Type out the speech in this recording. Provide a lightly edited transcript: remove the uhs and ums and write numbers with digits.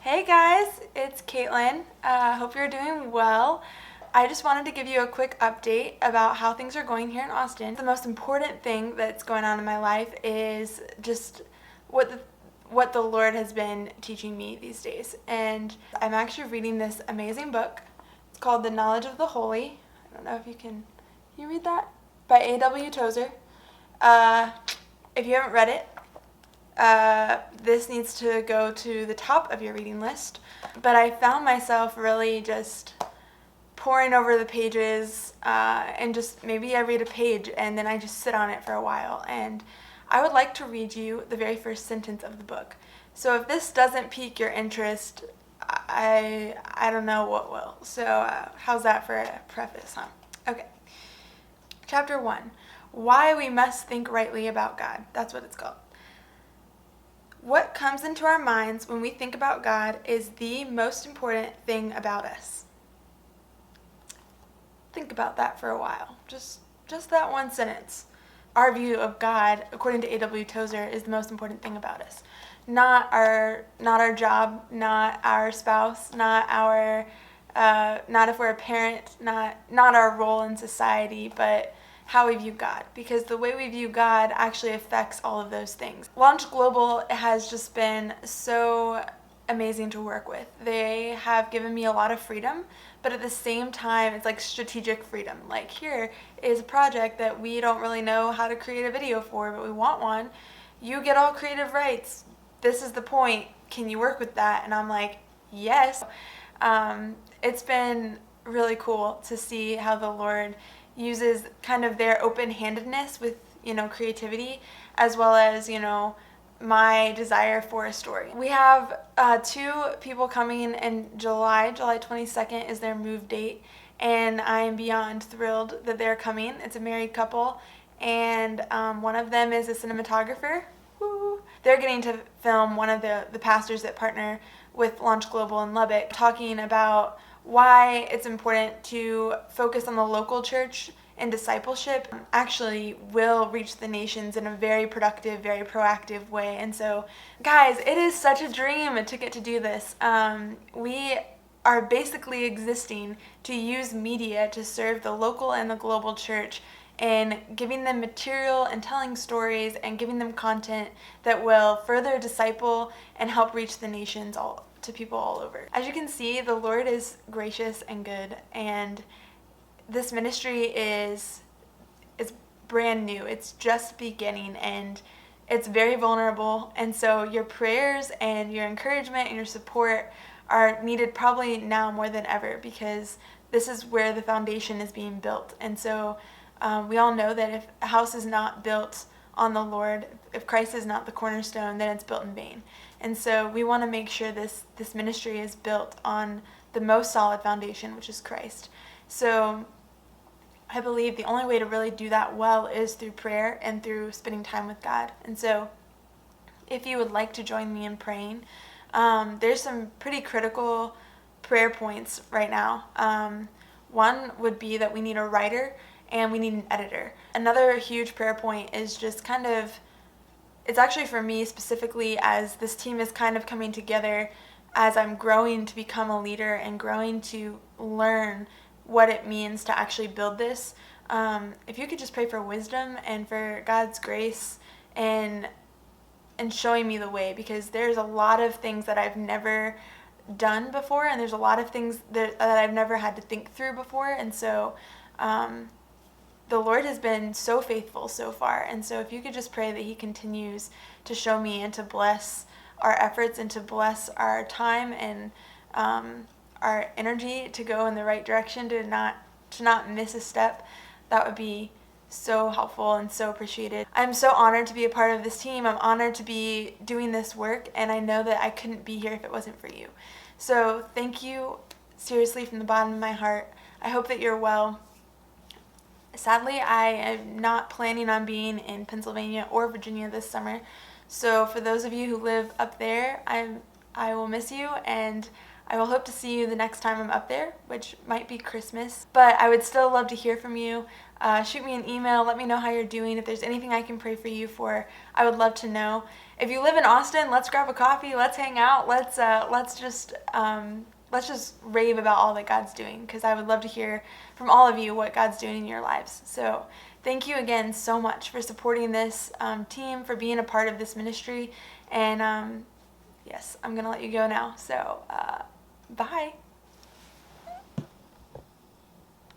Hey guys, it's Caitlin. Hope you're doing well. I just wanted to give you a quick update about how things are going here in Austin. The most important thing that's going on in my life is just what the Lord has been teaching me these days. And I'm actually reading this amazing book. It's called The Knowledge of the Holy. I don't know if can you read that? By A.W. Tozer. If you haven't read it, this needs to go to the top of your reading list. But I found myself really just poring over the pages, and just maybe I read a page and then I just sit on it for a while. And I would like to read you the very first sentence of the book. So if this doesn't pique your interest, I don't know what will. So how's that for a preface, huh? Okay. Chapter 1. Why we must think rightly about God. That's what it's called. What comes into our minds when we think about God is the most important thing about us. Think about that for a while. Just that one sentence. Our view of God, according to A.W. Tozer, is the most important thing about us. Not our job, not our spouse, not if we're a parent, not our role in society, but how we view God, because the way we view God actually affects all of those things. Launch Global has just been so amazing to work with. They have given me a lot of freedom, but at the same time, it's like strategic freedom. Like, here is a project that we don't really know how to create a video for, but we want one. You get all creative rights. This is the point. Can you work with that? And I'm like, yes. It's been really cool to see how the Lord uses kind of their open-handedness with, creativity, as well as, my desire for a story. We have 2 people coming in July. July 22nd is their move date, and I am beyond thrilled that they're coming. It's a married couple, and one of them is a cinematographer. Woo. They're getting to film one of the pastors that partner with Launch Global in Lubbock, talking about why it's important to focus on the local church and discipleship actually will reach the nations in a very productive, very proactive way. And so, guys, it is such a dream to get to do this. We are basically existing to use media to serve the local and the global church, and giving them material and telling stories and giving them content that will further disciple and help reach the nations to people all over. As you can see, the Lord is gracious and good, and this ministry is brand new. It's just beginning, and it's very vulnerable. And so your prayers and your encouragement and your support are needed probably now more than ever, because this is where the foundation is being built. And so we all know that if a house is not built on the Lord, if Christ is not the cornerstone, then it's built in vain. And so we want to make sure this ministry is built on the most solid foundation, which is Christ. So I believe the only way to really do that well is through prayer and through spending time with God. And so if you would like to join me in praying, there's some pretty critical prayer points right now. One would be that we need a writer and we need an editor. Another huge prayer point is just it's actually for me specifically, as this team is kind of coming together as I'm growing to become a leader and growing to learn what it means to actually build this. If you could just pray for wisdom and for God's grace and showing me the way, because there's a lot of things that I've never done before, and there's a lot of things that I've never had to think through before. And so the Lord has been so faithful so far. And so if you could just pray that He continues to show me and to bless our efforts and to bless our time and our energy to go in the right direction, to not miss a step, that would be so helpful and so appreciated. I'm so honored to be a part of this team. I'm honored to be doing this work, and I know that I couldn't be here if it wasn't for you. So thank you, seriously, from the bottom of my heart. I hope that you're well. Sadly, I am not planning on being in Pennsylvania or Virginia this summer. So for those of you who live up there, I will miss you, and I will hope to see you the next time I'm up there, which might be Christmas. But I would still love to hear from you. Shoot me an email. Let me know how you're doing. If there's anything I can pray for you for, I would love to know. if you live in Austin, let's grab a coffee, let's hang out, let's just rave about all that God's doing, because I would love to hear from all of you what God's doing in your lives. So thank you again so much for supporting this team, for being a part of this ministry. And yes, I'm going to let you go now. So bye.